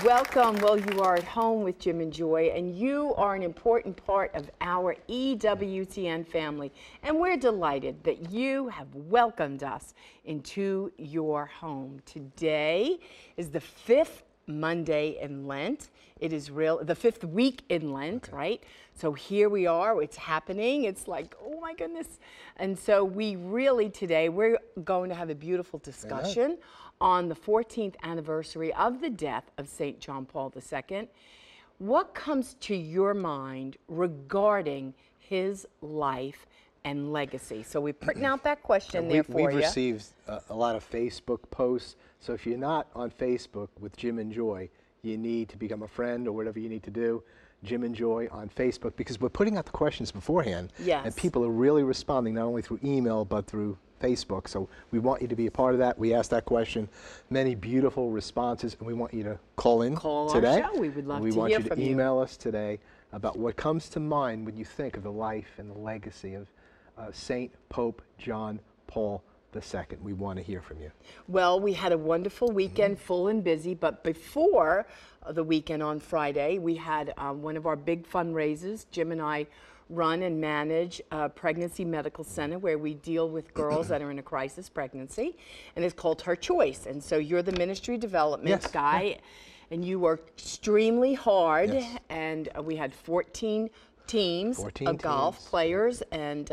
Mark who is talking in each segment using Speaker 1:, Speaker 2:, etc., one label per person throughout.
Speaker 1: Welcome. Well, you are at home with Jim and Joy, and you are an important part of our EWTN family. And we're delighted that you have welcomed us into your home. Today is the 5th Monday in Lent. It is the 5th week in Lent, right? So here we are, it's happening. It's like, oh my goodness. And so today, we're going to have a beautiful discussion on the 14th anniversary of the death of St. John Paul II. What comes to your mind regarding his life and legacy? So we're putting out that question there for you.
Speaker 2: We've received a lot of Facebook posts. So if you're not on Facebook with Jim and Joy, you need to become a friend or whatever you need to do. Jim and Joy on Facebook, because we're putting out the questions beforehand.
Speaker 1: Yes.
Speaker 2: And people are really responding, not only through email, but through Facebook. So we want you to be a part of that. We asked that question, many beautiful responses, and we want you to call in today.
Speaker 1: Our show. We would love to hear from you.
Speaker 2: We want you to email us today about what comes to mind when you think of the life and the legacy of Saint Pope John Paul II. We want to hear from you.
Speaker 1: Well, we had a wonderful weekend, full and busy, but before the weekend on Friday, we had one of our big fundraisers. Jim and I run and manage a pregnancy medical center where we deal with girls that are in a crisis pregnancy, and it's called Her Choice. And so you're the ministry development guy, and you work extremely hard, and we had 14 teams of golf players, and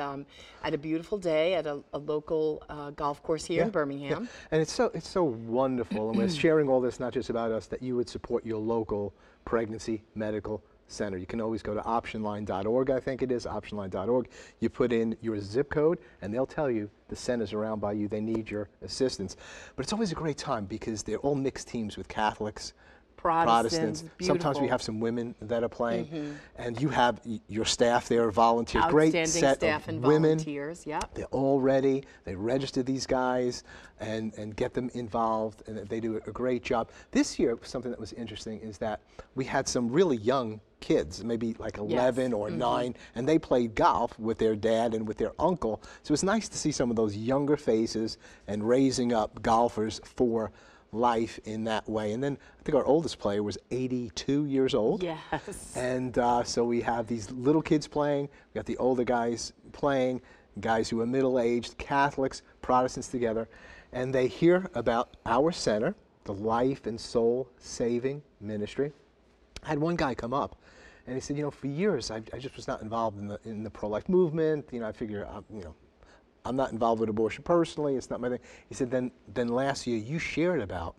Speaker 1: had a beautiful day at a local golf course here in Birmingham.
Speaker 2: And it's so wonderful, and we're sharing all this not just about us, that you would support your local pregnancy medical center. You can always go to optionline.org, I think it is, optionline.org. You put in your zip code, and they'll tell you the centers around by you, they need your assistance. But it's always a great time because they're all mixed teams with Catholics, Protestants. Sometimes we have some women that are playing, and you have your staff there, volunteers. Great set
Speaker 1: staff
Speaker 2: of
Speaker 1: and
Speaker 2: women.
Speaker 1: Volunteers. Yep.
Speaker 2: They're all ready. They register these guys and get them involved, and they do a great job. This year, something that was interesting is that we had some really young kids, maybe like 11 or 9, and they played golf with their dad and with their uncle. So it's nice to see some of those younger faces and raising up golfers for life in that way. And then I think our oldest player was 82 years old.
Speaker 1: Yes.
Speaker 2: And so we have these little kids playing, we got the older guys playing, guys who are middle-aged, Catholics, Protestants together, and they hear about our center, the Life and Soul Saving Ministry. I had one guy come up, and he said, you know, for years I just was not involved in the pro-life movement. You know, I figure, you know, I'm not involved with abortion personally. It's not my thing. He said, then last year you shared about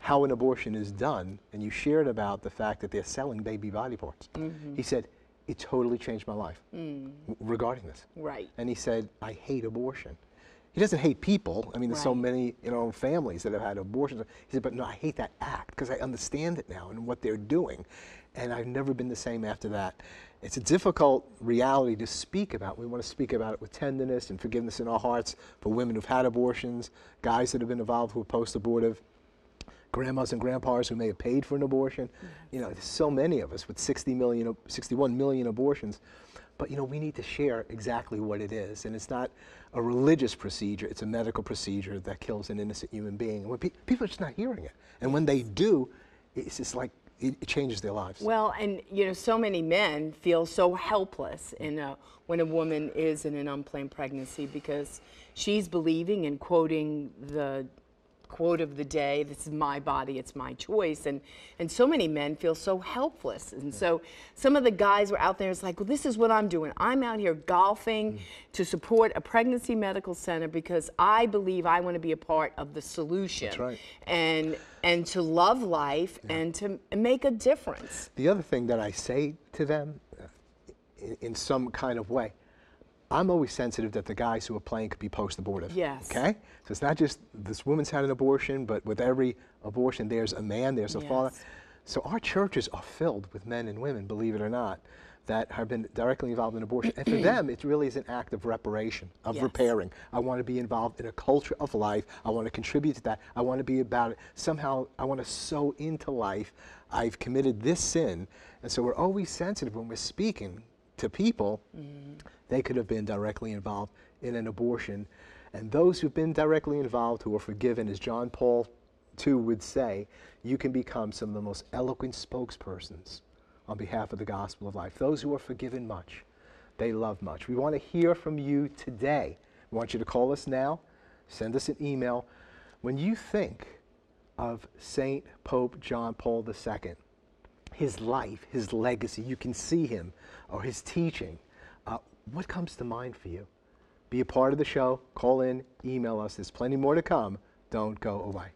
Speaker 2: how an abortion is done, and you shared about the fact that they're selling baby body parts. He said, it totally changed my life regarding this.
Speaker 1: Right.
Speaker 2: And he said, I hate abortion. He doesn't hate people. I mean, there's so many, you know, families that have had abortions. He said, but no, I hate that act because I understand it now and what they're doing. And I've never been the same after that. It's a difficult reality to speak about. We want to speak about it with tenderness and forgiveness in our hearts for women who've had abortions, guys that have been involved who are post-abortive, grandmas and grandpas who may have paid for an abortion. You know, there's so many of us with 61 million abortions. But, you know, we need to share exactly what it is. And it's not a religious procedure. It's a medical procedure that kills an innocent human being. And when people are just not hearing it. And when they do, it's just like, it changes their lives.
Speaker 1: Well, and you know, so many men feel so helpless when a woman is in an unplanned pregnancy because she's believing and quoting the quote of the day, this is my body, it's my choice, and so many men feel so helpless. And so some of the guys were out there, it's like, well, this is what I'm doing. I'm out here golfing to support a pregnancy medical center because I believe I want to be a part of the solution.
Speaker 2: That's right.
Speaker 1: And to love life and to make a difference.
Speaker 2: The other thing that I say to them in some kind of way, I'm always sensitive that the guys who are playing could be post-abortive.
Speaker 1: Yes.
Speaker 2: Okay? So it's not just this woman's had an abortion, but with every abortion, there's a man, there's a father. So our churches are filled with men and women, believe it or not, that have been directly involved in abortion. And for them, it really is an act of reparation, of repairing. I want to be involved in a culture of life. I want to contribute to that. I want to be about it. Somehow, I want to sow into life. I've committed this sin. And so we're always sensitive when we're speaking to people. They could have been directly involved in an abortion. And those who've been directly involved, who are forgiven, as John Paul too would say, you can become some of the most eloquent spokespersons on behalf of the gospel of life. Those who are forgiven much, they love much. We want to hear from you today. We want you to call us now, send us an email. When you think of St. Pope John Paul II, his life, his legacy, you can see him, or his teaching, what comes to mind for you? Be a part of the show, call in, email us. There's plenty more to come. Don't go away.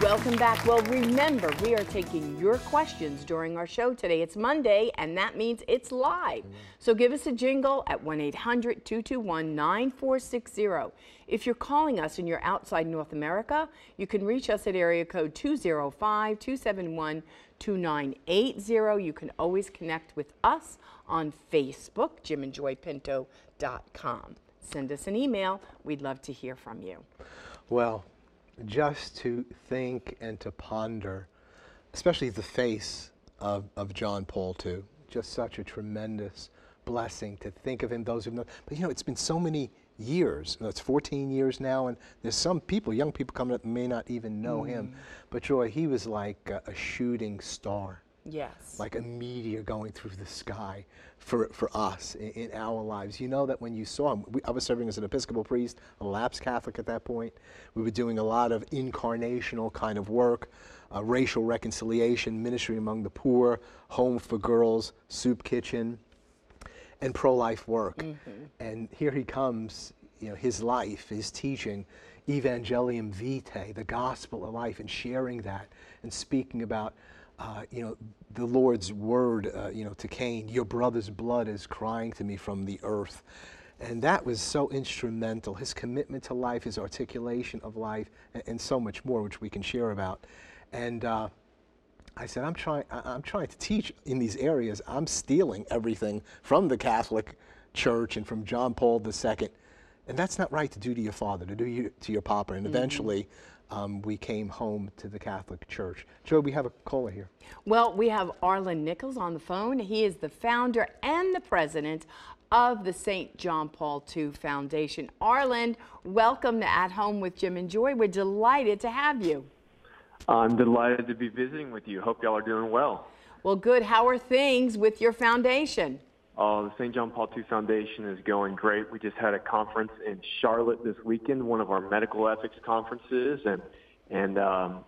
Speaker 1: Welcome back. Well, remember, we are taking your questions during our show today. It's Monday, and that means it's live. So give us a jingle at 1-800-221-9460. If you're calling us and you're outside North America, you can reach us at area code 205-271-2980. You can always connect with us on Facebook, jimandjoypinto.com. Send us an email. We'd love to hear from you.
Speaker 2: Well, just to think and to ponder, especially the face of John Paul II, just such a tremendous blessing to think of him, those who've known. But you know, it's been so many years. You know, it's 14 years now, and there's some people, young people coming up, may not even know him. But Joy, he was like a shooting star.
Speaker 1: Yes.
Speaker 2: Like a meteor going through the sky for us in our lives. You know that when you saw him, I was serving as an Episcopal priest, a lapsed Catholic at that point. We were doing a lot of incarnational kind of work, racial reconciliation, ministry among the poor, home for girls, soup kitchen, and pro-life work. And here he comes, you know, his life, his teaching, Evangelium Vitae, the gospel of life, and sharing that and speaking about you know, the Lord's word, you know, to Cain, your brother's blood is crying to me from the earth. And that was so instrumental, his commitment to life, his articulation of life, and so much more, which we can share about. And I said, I'm trying to teach in these areas. I'm stealing everything from the Catholic Church and from John Paul II. And that's not right to do to your father, to do to your papa. And eventually, we came home to the Catholic Church. Joe, we have a caller here.
Speaker 1: Well, we have Arlen Nichols on the phone. He is the founder and the president of the St. John Paul II Foundation. Arlen, welcome to At Home with Jim and Joy. We're delighted to have you.
Speaker 3: I'm delighted to be visiting with you. Hope y'all are doing well.
Speaker 1: Well, good. How are things with your foundation?
Speaker 3: The St. John Paul II Foundation is going great. We just had a conference in Charlotte this weekend, one of our medical ethics conferences, and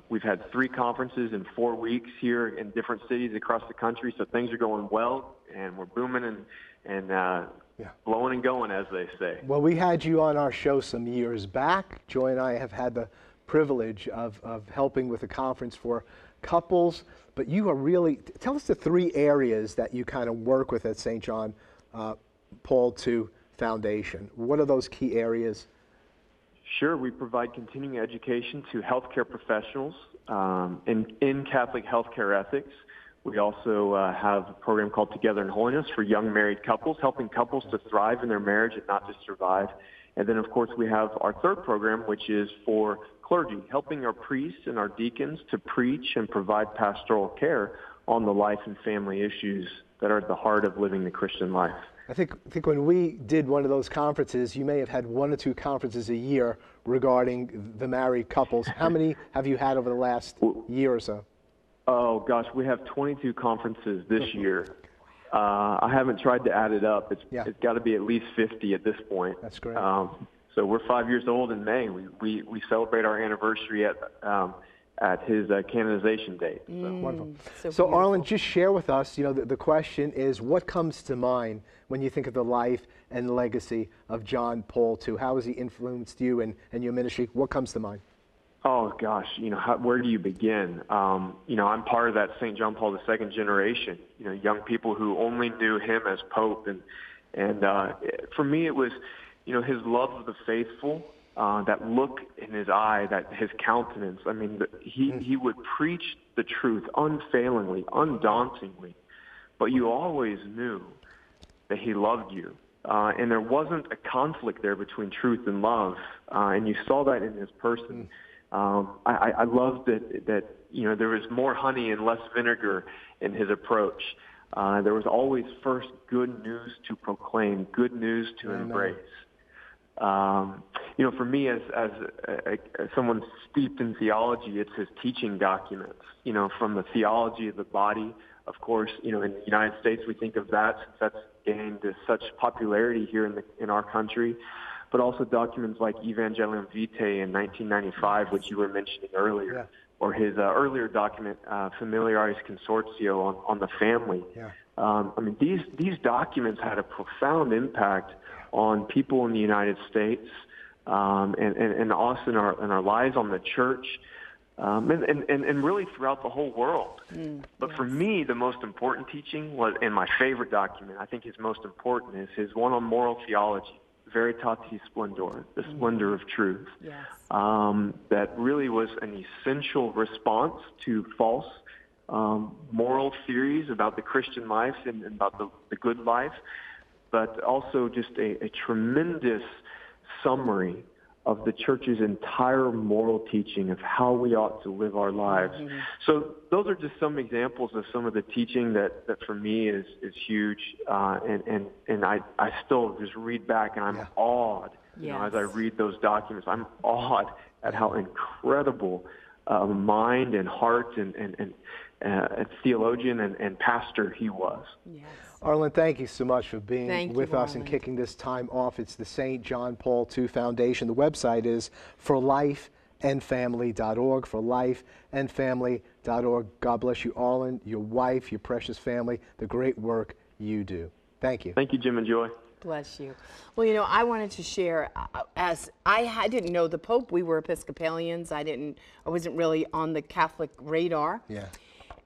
Speaker 3: we've had 3 conferences in 4 weeks here in different cities across the country. So things are going well, and we're booming and blowing and going, as they say.
Speaker 2: Well, we had you on our show some years back. Joy and I have had the privilege of helping with a conference for couples. But you are really, tell us the 3 areas that you kind of work with at St. John Paul II Foundation. What are those key areas?
Speaker 3: Sure. We provide continuing education to healthcare professionals in Catholic healthcare ethics. We also have a program called Together in Holiness for young married couples, helping couples to thrive in their marriage and not just survive. And then, of course, we have our 3rd program, which is for clergy, helping our priests and our deacons to preach and provide pastoral care on the life and family issues that are at the heart of living the Christian life.
Speaker 2: I think when we did one of those conferences, you may have had 1 or 2 conferences a year regarding the married couples. How many have you had over the last year or so?
Speaker 3: Oh, gosh, we have 22 conferences this year. I haven't tried to add it up. It's got to be at least 50 at this point.
Speaker 2: That's great.
Speaker 3: So we're 5 years old in May. We celebrate our anniversary at his canonization date. So.
Speaker 2: Wonderful. So Arlen, just share with us, you know, the question is, what comes to mind when you think of the life and legacy of John Paul II? How has he influenced you and your ministry? What comes to mind?
Speaker 3: Oh, gosh, you know, where do you begin? You know, I'm part of that St. John Paul II generation, you know, young people who only knew him as Pope. And for me, it was, you know, his love of the faithful, that look in his eye, that his countenance. I mean, he would preach the truth unfailingly, undauntingly, but you always knew that he loved you. And there wasn't a conflict there between truth and love. And you saw that in his person. I loved that there was more honey and less vinegar in his approach. There was always first good news to proclaim, good news to embrace. For me, as someone steeped in theology, it's his teaching documents. From the theology of the body. Of course, in the United States, we think of that since that's gained such popularity here in our country. But also documents like Evangelium Vitae in 1995, which you were mentioning earlier, or his earlier document, Familiaris Consortio on the family. These documents had a profound impact on people in the United States and us in our lives, on the church, and really throughout the whole world. But for me, the most important teaching was, and my favorite document, I think his most important, is his one on moral theology, Veritatis Splendor, the splendor of truth. That really was an essential response to false moral theories about the Christian life and about the good life, but also just a tremendous summary of the church's entire moral teaching of how we ought to live our lives. So those are just some examples of some of the teaching that for me is huge. And I still just read back and I'm awed. As I read those documents, I'm awed at how incredible mind and heart and theologian and pastor he was.
Speaker 2: Arlen, thank you so much for being with us and kicking this time off. It's the St. John Paul II Foundation. The website is forlifeandfamily.org, forlifeandfamily.org. God bless you, Arlen, your wife, your precious family, the great work you do. Thank you.
Speaker 3: Thank you, Jim and Joy.
Speaker 1: Bless you. Well, I wanted to share, as I didn't know the Pope. We were Episcopalians. I wasn't really on the Catholic radar.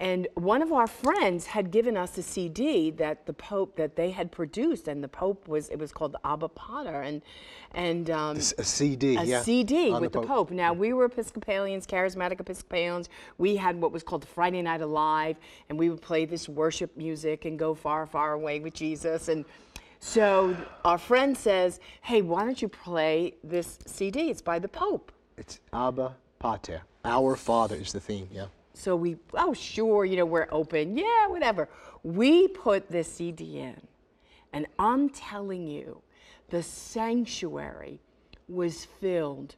Speaker 1: And one of our friends had given us a CD that the Pope, that they had produced, and the Pope it was called the Abba Pater, and
Speaker 2: a CD,
Speaker 1: CD with the Pope. Now, we were Episcopalians, charismatic Episcopalians. We had what was called the Friday Night Alive, and we would play this worship music and go far, far away with Jesus. And so our friend says, hey, why don't you play this CD? It's by the Pope.
Speaker 2: It's Abba Pater. Our Father is the theme,
Speaker 1: So sure, we're open. Yeah, whatever. We put this CD in, and I'm telling you, the sanctuary was filled.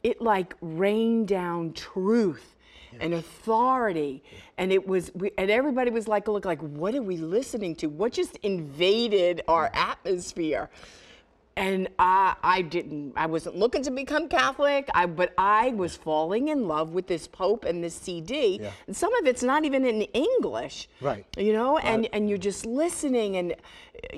Speaker 1: It rained down truth and authority, and and everybody was like, what are we listening to? What just invaded our atmosphere? And I wasn't looking to become Catholic, but I was falling in love with this Pope and this CD. And some of it's not even in English. And you're just listening, and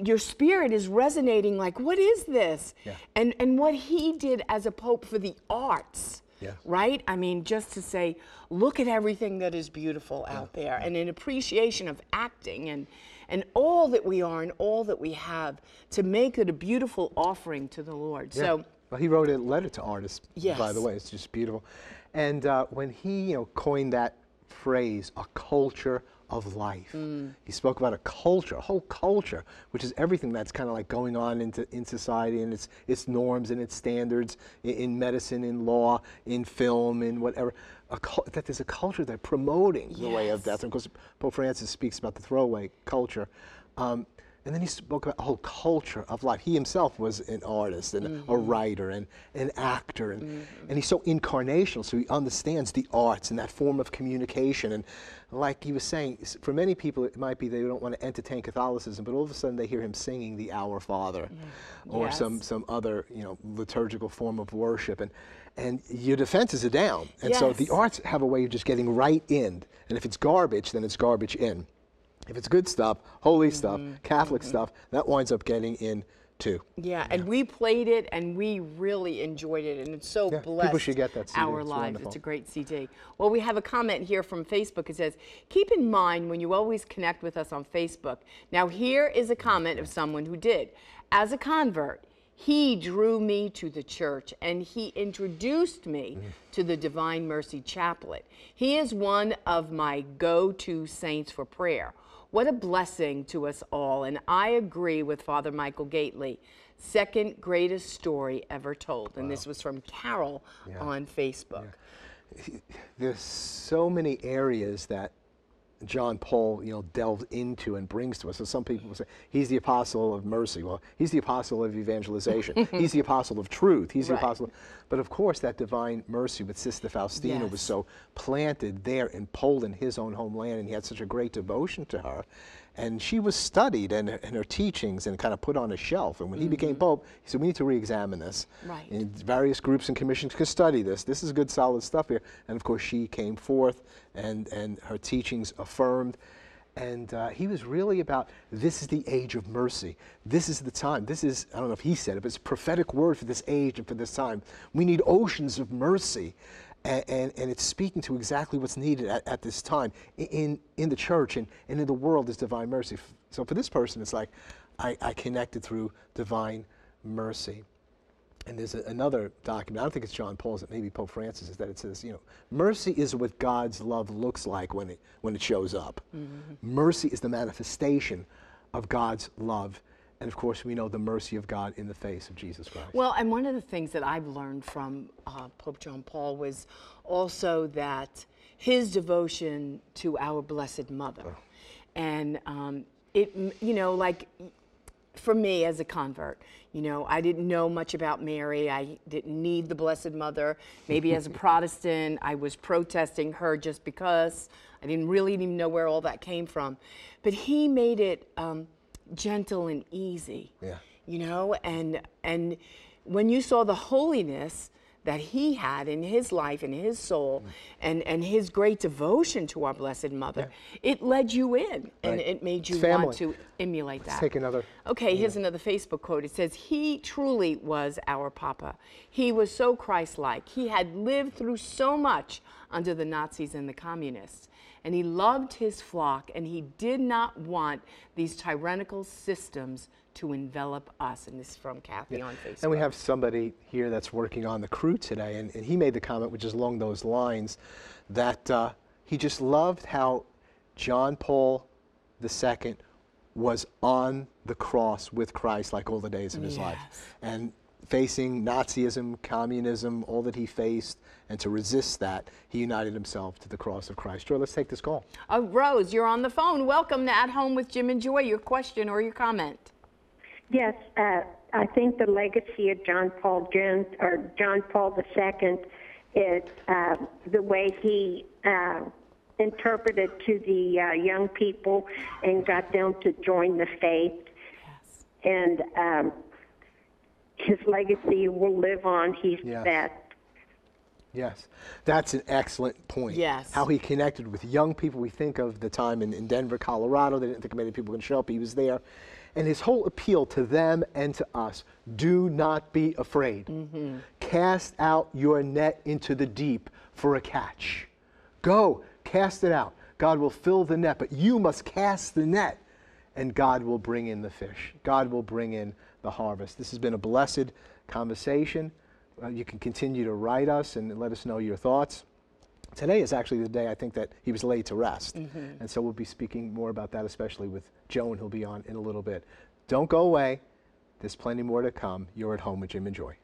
Speaker 1: your spirit is resonating what is this? And what he did as a Pope for the arts. Right? I mean, just to say, look at everything that is beautiful out there, and an appreciation of acting and all that we are and all that we have, to make it a beautiful offering to the Lord. So,
Speaker 2: well, he wrote a letter to artists, by the way. It's just beautiful. And when he coined that phrase, a culture of life, he spoke about a culture, a whole culture, which is everything that's kind of going on in society, and its norms and its standards in medicine, in law, in film, in whatever. That there's a culture that's promoting the way of death. And of course, Pope Francis speaks about the throwaway culture. And then he spoke about a whole culture of life. He himself was an artist and a writer and an actor. And he's so incarnational, so he understands the arts and that form of communication. And like he was saying, for many people, it might be they don't want to entertain Catholicism, but all of a sudden they hear him singing the Our Father or some other liturgical form of worship. And your defenses are down. And so the arts have a way of just getting right in. And if it's garbage, then it's garbage in. If it's good stuff, holy stuff, Catholic stuff, that winds up getting in too.
Speaker 1: And we played it, and we really enjoyed it, and it's so blessed
Speaker 2: people should get that CD.
Speaker 1: Our lives. Wonderful. It's a great CD. Well, we have a comment here from Facebook. It says, keep in mind when you always connect with us on Facebook. Now, here is a comment of someone who did. As a convert, he drew me to the church, and he introduced me to the Divine Mercy Chaplet. He is one of my go-to saints for prayer. What a blessing to us all. And I agree with Father Michael Gately. Second greatest story ever told. And this was from Carol on Facebook.
Speaker 2: There's so many areas that John Paul, delves into and brings to us. So some people will say, he's the apostle of mercy. Well, he's the apostle of evangelization. He's the apostle of truth. He's the apostle. But of course, that divine mercy with Sister Faustina was so planted there in Poland, his own homeland, and he had such a great devotion to her. And she was studied and her teachings and kind of put on a shelf. And when he became Pope, he said, we need to re-examine this.
Speaker 1: Right.
Speaker 2: And various groups and commissions could study this. This is good, solid stuff here. And of course, she came forth and her teachings affirmed. And he was really about, this is the age of mercy. This is the time. This is, I don't know if he said it, but it's a prophetic word for this age and for this time. We need oceans of mercy. And it's speaking to exactly what's needed at this time in the church and in the world is divine mercy. So for this person, it's like I connected through divine mercy. And there's another document, I don't think it's John Paul's, it may be Pope Francis, is that it says, mercy is what God's love looks like when it shows up. Mercy is the manifestation of God's love. And of course, we know the mercy of God in the face of Jesus Christ.
Speaker 1: Well, and one of the things that I've learned from Pope John Paul was also that his devotion to our Blessed Mother. And it, like for me as a convert, I didn't know much about Mary. I didn't need the Blessed Mother. Maybe as a Protestant, I was protesting her just because. I didn't really even know where all that came from. But he made it gentle and easy, and when you saw the holiness that he had in his life and his soul and his great devotion to our Blessed Mother, it led you in and it made you want to emulate that.
Speaker 2: Let's take another.
Speaker 1: Okay, here's another Facebook quote. It says, he truly was our Papa. He was so Christ-like. He had lived through so much under the Nazis and the communists. And he loved his flock, and he did not want these tyrannical systems to envelop us. And this is from Kathy on Facebook.
Speaker 2: And we have somebody here that's working on the crew today, and he made the comment, which is along those lines, that he just loved how John Paul II was on the cross with Christ like all the days of his life. And facing Nazism, communism, all that he faced, and to resist that, he united himself to the cross of Christ. Joy, let's take this call.
Speaker 1: Rose, you're on the phone. Welcome to At Home with Jim and Joy. Your question or your comment?
Speaker 4: Yes, I think the legacy of John Paul II is the way he interpreted to the young people and got them to join the faith. And his legacy will live on. He's that.
Speaker 2: Yes, that's an excellent point.
Speaker 1: Yes.
Speaker 2: How he connected with young people. We think of the time in Denver, Colorado. They didn't think many people could show up. He was there. And his whole appeal to them and to us, do not be afraid. Cast out your net into the deep for a catch. Go, cast it out. God will fill the net, but you must cast the net, and God will bring in the fish. God will bring in the harvest. This has been a blessed conversation. You can continue to write us and let us know your thoughts. Today is actually the day I think that he was laid to rest. And so we'll be speaking more about that, especially with Joan, who'll be on in a little bit. Don't go away. There's plenty more to come. You're at Home with Jim and Joy.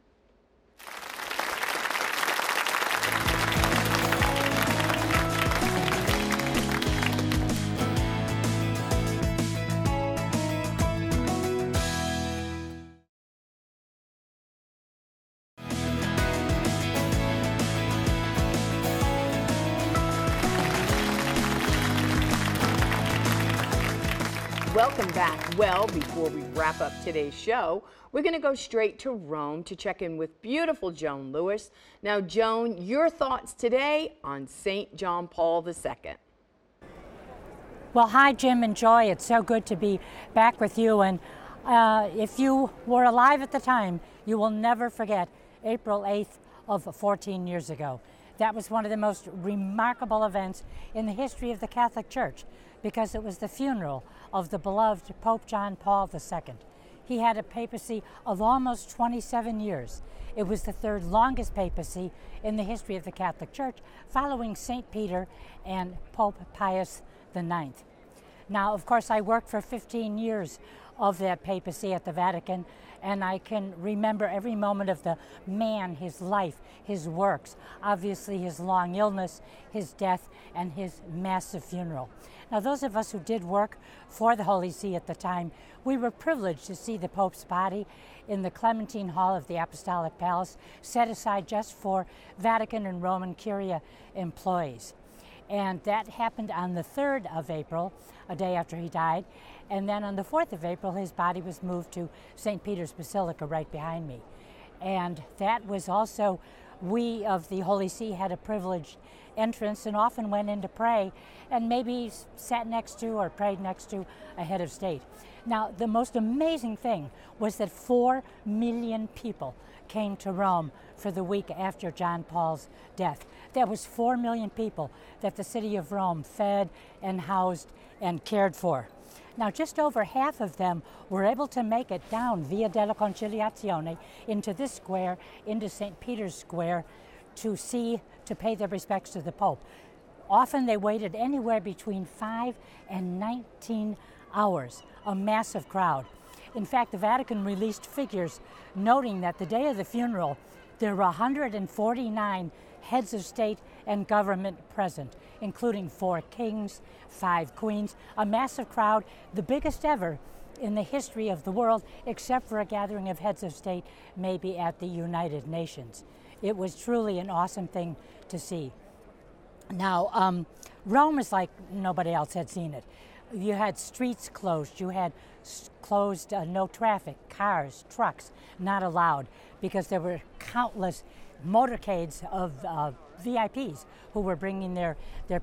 Speaker 1: Welcome back. Well, before we wrap up today's show, we're going to go straight to Rome to check in with beautiful Joan Lewis. Now, Joan, your thoughts today on St. John Paul II.
Speaker 5: Well, hi, Jim and Joy. It's so good to be back with you. And if you were alive at the time, you will never forget April 8th of 14 years ago. That was one of the most remarkable events in the history of the Catholic Church, because it was the funeral of the beloved Pope John Paul II. He had a papacy of almost 27 years. It was the third longest papacy in the history of the Catholic Church, following St. Peter and Pope Pius IX. Now, of course, I worked for 15 years of that papacy at the Vatican, and I can remember every moment of the man, his life, his works, obviously his long illness, his death, and his massive funeral. Now, those of us who did work for the Holy See at the time, we were privileged to see the Pope's body in the Clementine Hall of the Apostolic Palace, set aside just for Vatican and Roman Curia employees. And that happened on the 3rd of April, a day after he died. And then on the 4th of April, his body was moved to St. Peter's Basilica right behind me. And that was also, we of the Holy See had a privileged entrance and often went in to pray and maybe sat next to or prayed next to a head of state. Now, the most amazing thing was that 4 million people came to Rome for the week after John Paul's death. That was 4 million people that the city of Rome fed and housed and cared for. Now, just over half of them were able to make it down Via della Conciliazione into this square, into St. Peter's Square, to pay their respects to the Pope. Often they waited anywhere between 5 and 19 hours, a massive crowd. In fact, the Vatican released figures noting that the day of the funeral, there were 149 heads of state and government present, including 4 kings, 5 queens, a massive crowd, the biggest ever in the history of the world, except for a gathering of heads of state maybe at the United Nations. It was truly an awesome thing to see. Now, Rome is like nobody else had seen it. You had streets closed, you had closed no traffic, cars, trucks not allowed, because there were countless motorcades of VIPs who were bringing their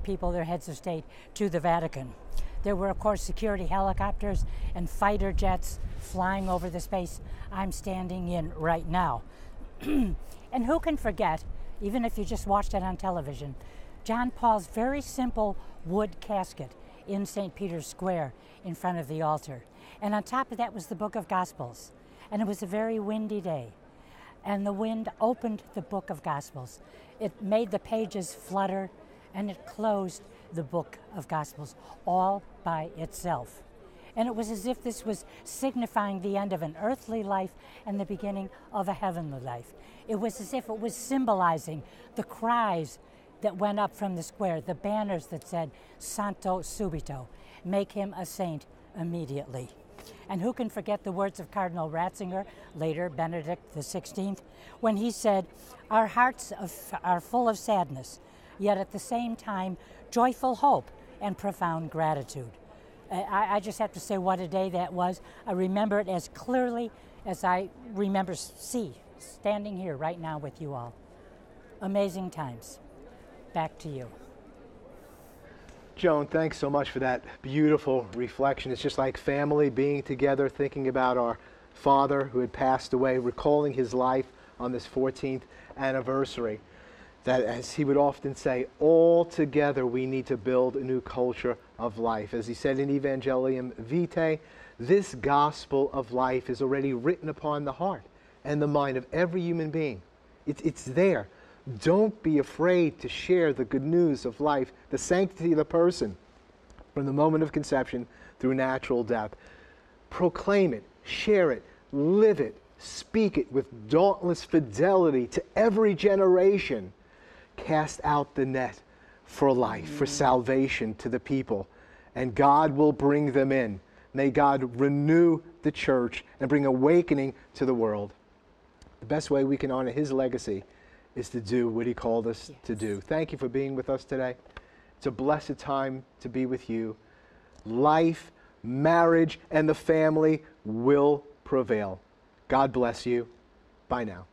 Speaker 5: people, their heads of state, to the Vatican. There were, of course, security helicopters and fighter jets flying over the space I'm standing in right now. And who can forget, even if you just watched it on television, John Paul's very simple wood casket in St. Peter's Square in front of the altar. And on top of that was the Book of Gospels. And it was a very windy day. And the wind opened the Book of Gospels. It made the pages flutter, and it closed the Book of Gospels all by itself. And it was as if this was signifying the end of an earthly life and the beginning of a heavenly life. It was as if it was symbolizing the cries that went up from the square, the banners that said, Santo subito, make him a saint immediately. And who can forget the words of Cardinal Ratzinger, later Benedict XVI, when he said, our hearts are full of sadness, yet at the same time, joyful hope and profound gratitude. I just have to say what a day that was. I remember it as clearly as I remember standing here right now with you all. Amazing times. Back to you.
Speaker 2: Joan, thanks so much for that beautiful reflection. It's just like family being together, thinking about our father who had passed away, recalling his life on this 14th anniversary. That, as he would often say, all together we need to build a new culture of life. As he said in Evangelium Vitae, this gospel of life is already written upon the heart and the mind of every human being. It's there. Don't be afraid to share the good news of life, the sanctity of the person, from the moment of conception through natural death. Proclaim it, share it, live it, speak it with dauntless fidelity to every generation. Cast out the net for life, for salvation to the people, and God will bring them in. May God renew the church and bring awakening to the world. The best way we can honor his legacy is to do what he called us to do. Thank you for being with us today. It's a blessed time to be with you. Life, marriage, and the family will prevail. God bless you. Bye now.